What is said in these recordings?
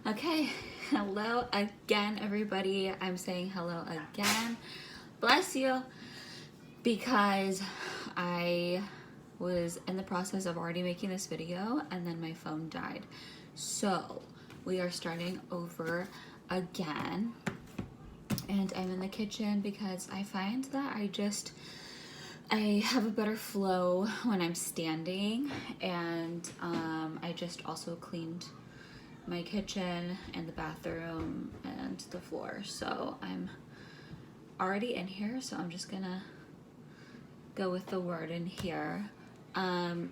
Okay, hello again, everybody. I'm saying hello again. Bless you, because I was in the process of already making this video and then my phone died. So we are starting over again. And I'm in the kitchen because I find that I have a better flow when I'm standing, and I just also cleaned my kitchen and the bathroom and the floor. So I'm already in here, so I'm just gonna go with the word in here.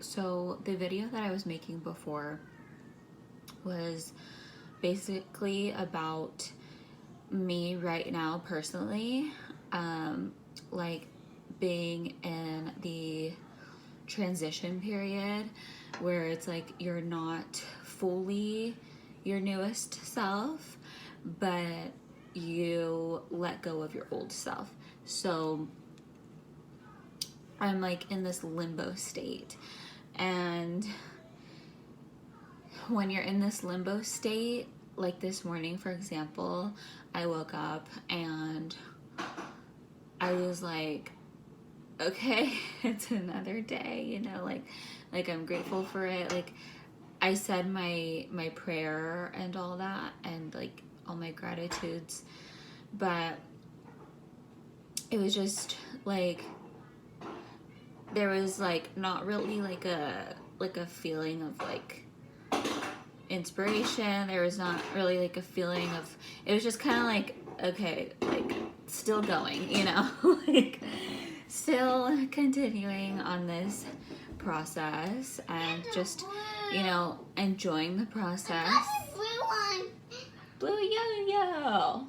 So the video that I was making before was basically about me right now personally, like being in the transition period where it's like you're not fully your newest self, but you let go of your old self. So I'm like in this limbo state. And when you're in this limbo state, like this morning, for example, I woke up and I was like, okay, it's another day, you know, like I'm grateful for it. Like I said my prayer and all that, and like all my gratitudes, but it was just like there was like not really like a feeling of like inspiration. There was not really like a feeling of, it was just kind of like, okay, like still going, you know, like still continuing on this process and just, you know, enjoying the process. Blue yo-yo.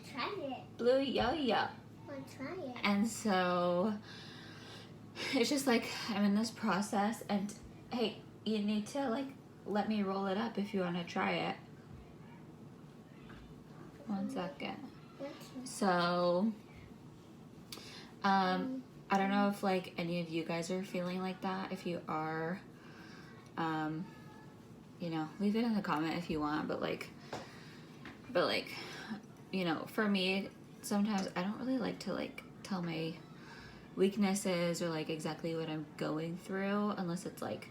Try it. Blue yo-yo. Try it. And so it's just like I'm in this process, and hey, you need to like let me roll it up if you want to try it. 1 second. So I don't know if like any of you guys are feeling like that. If you are, you know, leave it in the comment if you want, but like, you know, for me, sometimes I don't really like to like tell my weaknesses or like exactly what I'm going through unless it's like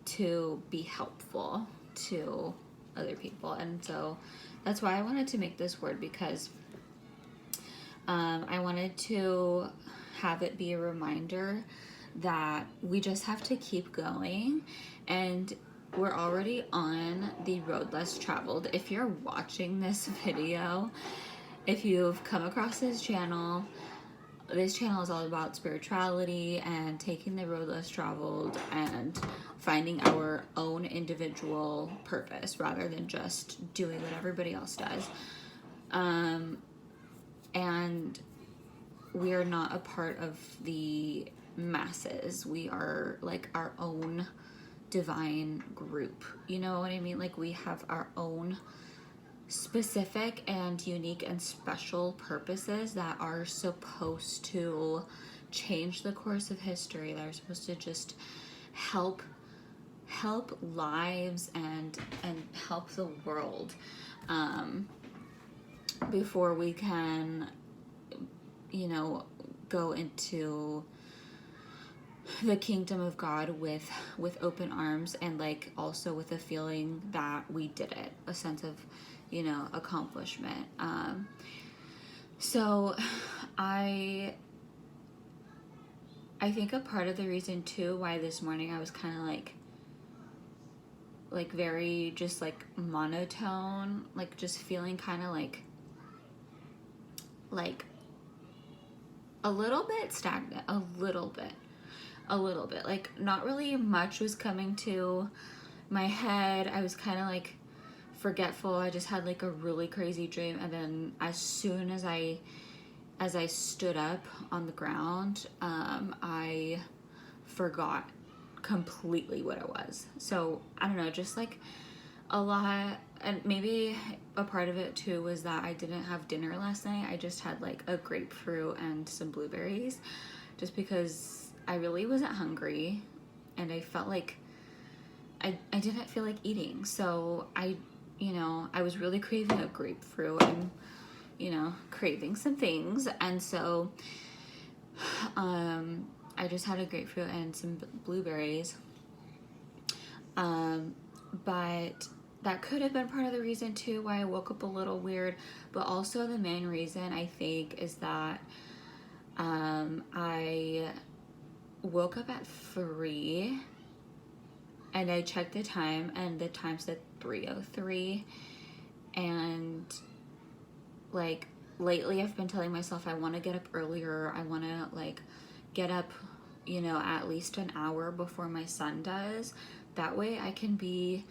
to be helpful to other people. And so that's why I wanted to make this word, because I wanted to have it be a reminder that we just have to keep going, and we're already on the road less traveled. If you're watching this video, if you've come across this channel is all about spirituality and taking the road less traveled and finding our own individual purpose rather than just doing what everybody else does. And we are not a part of the masses. We are like our own divine group. You know what I mean? Like we have our own specific and unique and special purposes that are supposed to change the course of history. That are supposed to just help lives and help the world, before we can, you know, go into the kingdom of God with open arms, and like also with a feeling that we did it, a sense of, you know, accomplishment. So I think a part of the reason too why this morning I was kind of like very just like monotone, like just feeling kind of like a little bit stagnant, a little bit, like not really much was coming to my head. I was kind of like forgetful. I just had like a really crazy dream, and then as soon as I stood up on the ground, I forgot completely what it was. So I don't know, just like a lot. And maybe a part of it too was that I didn't have dinner last night. I just had like a grapefruit and some blueberries, just because I really wasn't hungry and I felt like I didn't feel like eating. So I you know, I was really craving a grapefruit. I'm, you know, craving some things. And so I just had a grapefruit and some blueberries. But that could have been part of the reason too why I woke up a little weird. But also the main reason I think is that I woke up at 3 and I checked the time and the time said 3:03, and like lately I've been telling myself I want to get up earlier. I want to like get up, you know, at least an hour before my son does. That way I can be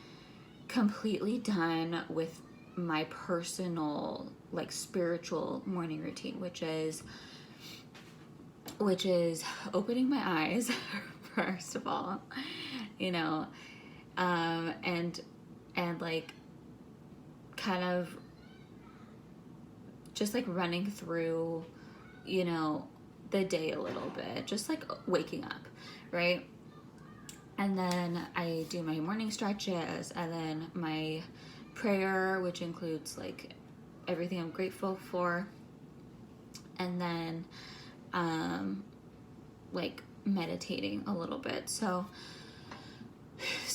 completely done with my personal like spiritual morning routine, which is opening my eyes first of all, you know, and like kind of just like running through, you know, the day a little bit, just like waking up, right? And then I do my morning stretches, and then my prayer, which includes like everything I'm grateful for, and then like meditating a little bit. So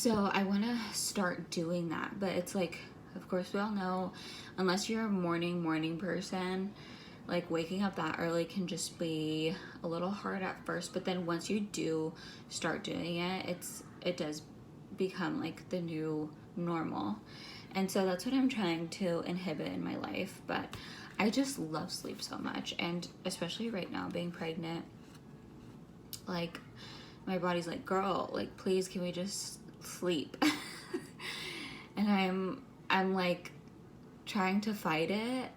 I want to start doing that, but it's like, of course we all know, unless you're a morning person, like waking up that early can just be a little hard at first, but then once you do start doing it, it does become like the new normal. And so that's what I'm trying to inhibit in my life. But I just love sleep so much, and especially right now being pregnant, like my body's like, girl, like please can we just sleep? And I'm like trying to fight it,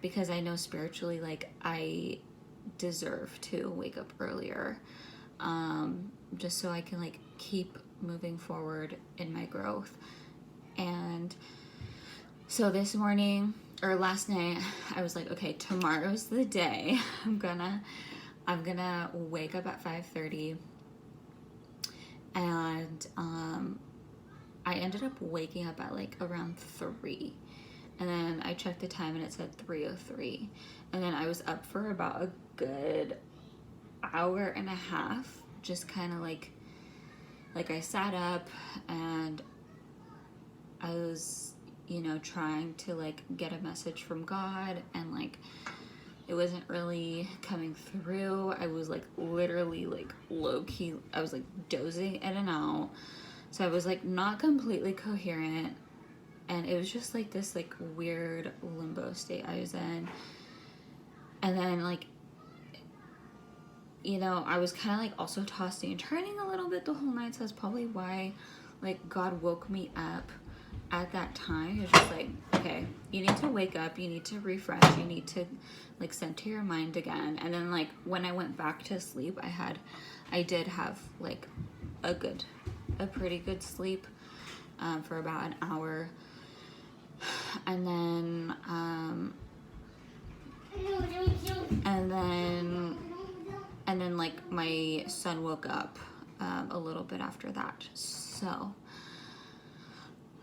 because I know spiritually like I deserve to wake up earlier, just so I can like keep moving forward in my growth. And so this morning or last night I was like, okay, tomorrow's the day. I'm gonna wake up at 5:30, and I ended up waking up at like around 3, and then I checked the time and it said 3:03, and then I was up for about a good hour and a half, just kind of like I sat up and I was, you know, trying to like get a message from God, and like it wasn't really coming through. I was like literally like low key, I was like dozing in and out, so I was like not completely coherent, and it was just like this like weird limbo state I was in. And then like, you know, I was kind of like also tossing and turning a little bit the whole night, so that's probably why like God woke me up at that time. It was just like, okay, you need to wake up, you need to refresh, you need to like center your mind again. And then like when I went back to sleep, I did have like a pretty good sleep, for about an hour. And then like my son woke up a little bit after that. So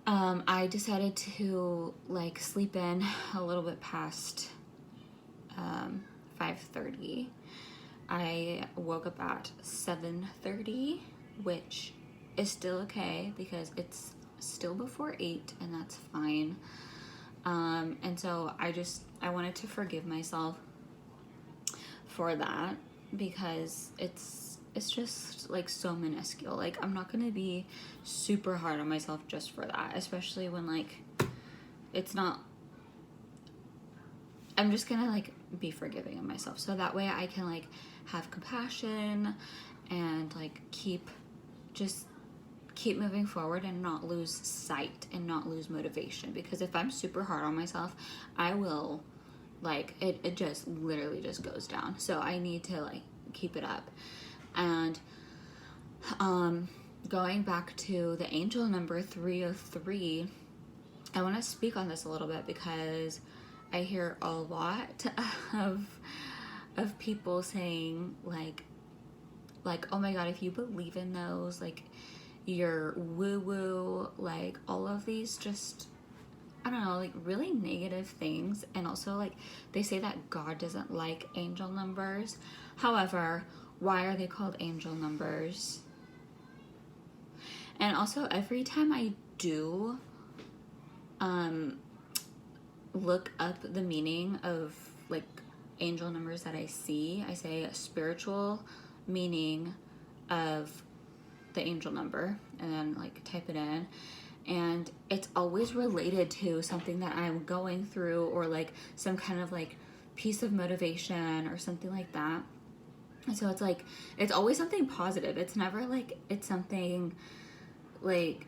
I decided to like sleep in a little bit past 5:30. I woke up at 7:30, which is still okay because it's still before 8, and that's fine. And so I wanted to forgive myself for that, because it's just like so minuscule. Like I'm not gonna be super hard on myself just for that, especially when like it's not. I'm just gonna like be forgiving of myself, so that way I can like have compassion and like keep moving forward and not lose sight and not lose motivation. Because if I'm super hard on myself, I will like it just literally just goes down. So I need to like keep it up. And going back to the angel number 303, I want to speak on this a little bit, because I hear a lot of people saying like, oh my God, if you believe in those, like your woo-woo, like all of these just, I don't know, like really negative things. And also like they say that God doesn't like angel numbers. However, why are they called angel numbers? And also every time I do look up the meaning of like angel numbers that I see, I say a spiritual meaning of the angel number and then like type it in, and it's always related to something that I'm going through or like some kind of like piece of motivation or something like that. And so it's like it's always something positive. It's never like it's something like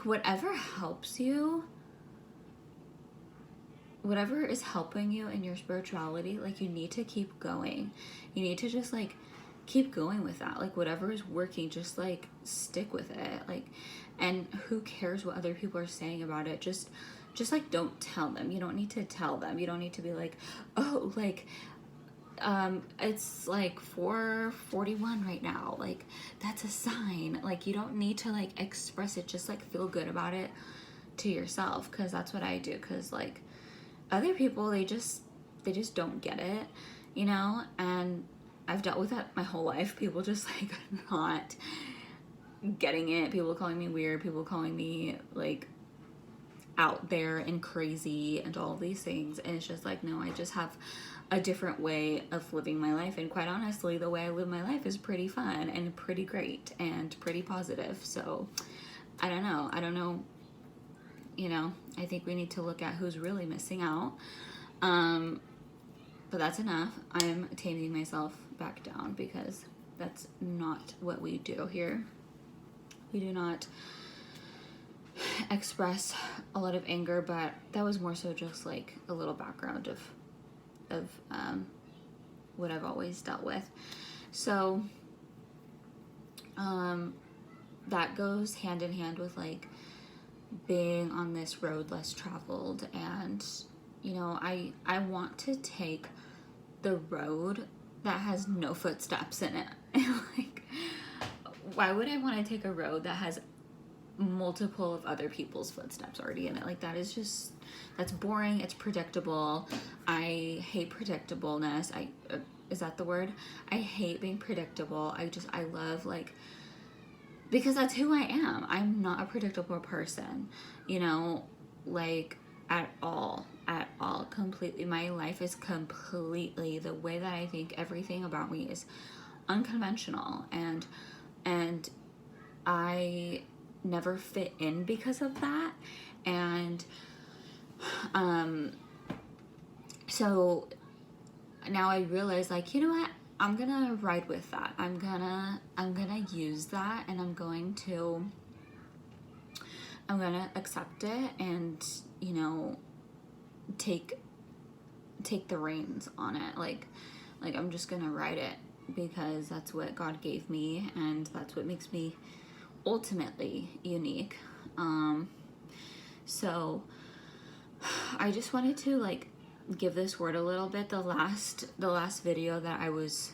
whatever helps you, whatever is helping you in your spirituality, like you need to keep going. You need to just like keep going with that. Like whatever is working, just like stick with it. Like, and who cares what other people are saying about it? Just like don't tell them. You don't need to tell them. You don't need to be like, oh, like it's like 4:41 right now. Like that's a sign. Like you don't need to like express it. Just like feel good about it to yourself, because that's what I do. Because like other people, they just don't get it, you know. And I've dealt with that my whole life. People just like not getting it. People calling me weird. People calling me like out there and crazy and all these things. And it's just like, no, I just have a different way of living my life. And quite honestly, the way I live my life is pretty fun and pretty great and pretty positive. So I don't know. You know, I think we need to look at who's really missing out. But that's enough. I'm taming myself back down because that's not what we do here. We do not express a lot of anger, but that was more so just like a little background of what I've always dealt with. So that goes hand in hand with like being on this road less traveled. And you know, I want to take the road that has no footsteps in it. Like, why would I want to take a road that has multiple of other people's footsteps already in it? Like that is just, that's boring. It's predictable. I hate predictableness. Is that the word? I hate being predictable. I love like, because that's who I am. I'm not a predictable person, you know, like at all, completely. My life is completely, the way that I think, everything about me is unconventional, and I never fit in because of that. And so now I realize, like, you know what, I'm gonna ride with that. I'm gonna use that, and I'm gonna accept it, and you know, take the reins on it. Like I'm just gonna ride it because that's what God gave me, and that's what makes me ultimately unique. So I just wanted to like give this word a little bit. The last video that I was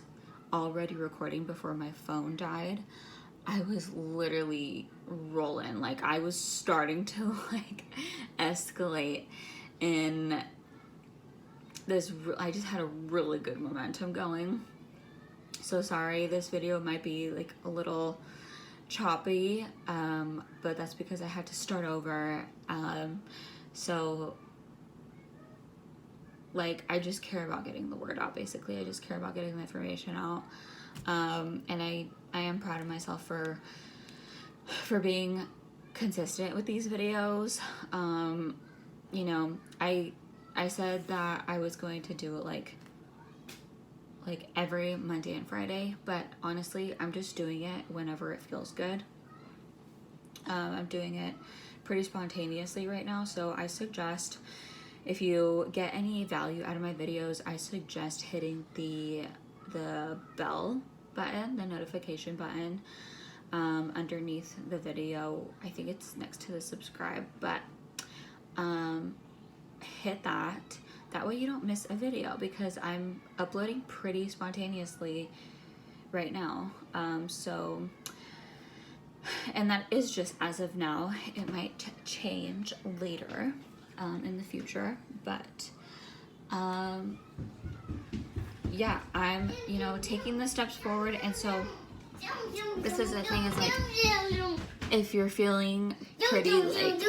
already recording before my phone died, I was literally rolling. Like I was starting to like escalate in this. I just had a really good momentum going. So sorry, this video might be like a little choppy, but that's because I had to start over. So like I just care about getting the word out. Basically, I just care about getting the information out. And I am proud of myself for being consistent with these videos. You know, I said that I was going to do it like every Monday and Friday, but honestly, I'm just doing it whenever it feels good. I'm doing it pretty spontaneously right now, so I suggest, if you get any value out of my videos, I suggest hitting the bell button, the notification button, underneath the video. I think it's next to the subscribe, but hit that. That way you don't miss a video, because I'm uploading pretty spontaneously right now. So And that is just as of now. It might change later in the future, but yeah, I'm, you know, taking the steps forward. And so this is the thing, is like, if you're feeling pretty like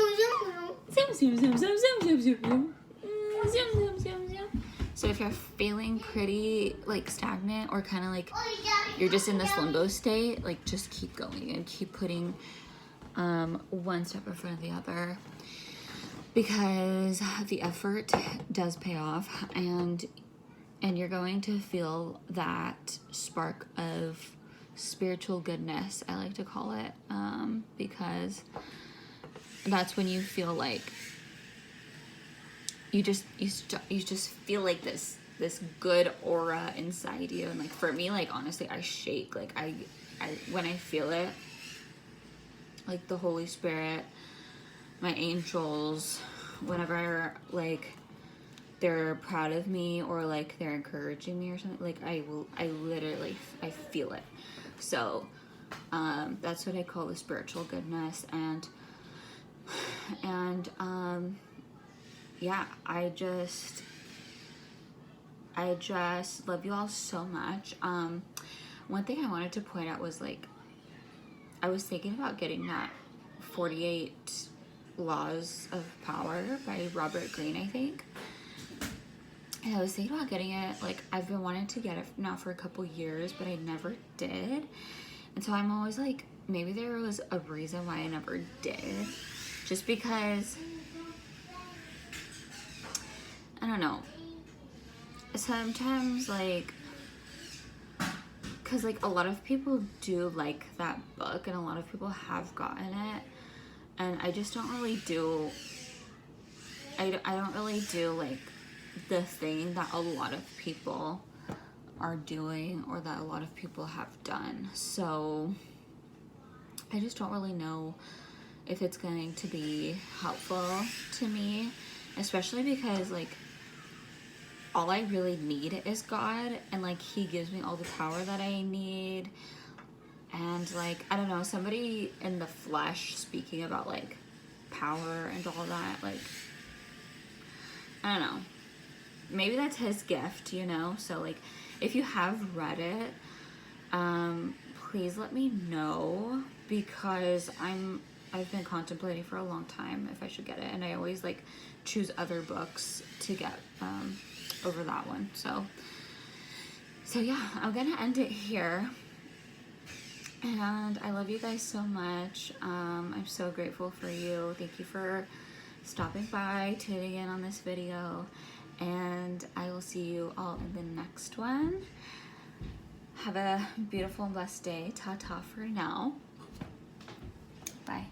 so if you're feeling pretty like stagnant, or kind of like you're just in this limbo state, like just keep going and keep putting one step in front of the other, because the effort does pay off, and you're going to feel that spark of spiritual goodness, I like to call it, because that's when you feel like you just feel like this good aura inside you. And like for me, like honestly, I shake. Like I when I feel it, like the Holy Spirit, my angels, whenever like they're proud of me, or like they're encouraging me or something, like I literally feel it. So that's what I call the spiritual goodness. And yeah, I just love you all so much. One thing I wanted to point out was, like, I was thinking about getting that 48 Laws of Power by Robert Greene, I think. And I was thinking about getting it. Like, I've been wanting to get it now for a couple years, but I never did. And so I'm always like, maybe there was a reason why I never did. Just because, I don't know. Sometimes, like, because, like, a lot of people do like that book, and a lot of people have gotten it. And I just don't really do, I don't really do, like, the thing that a lot of people are doing, or that a lot of people have done. So I just don't really know if it's going to be helpful to me, especially because, like, all I really need is God, and like He gives me all the power that I need. And like, I don't know, somebody in the flesh speaking about like power and all that, like, I don't know, maybe that's His gift, you know? So like, if you have read it, please let me know, because I've been contemplating for a long time if I should get it, and I always like choose other books to get over that one. So yeah, I'm gonna end it here. And I love you guys so much. I'm so grateful for you. Thank you for stopping by, tuning in on this video, and I will see you all in the next one. Have a beautiful and blessed day. Ta-ta for now. Bye.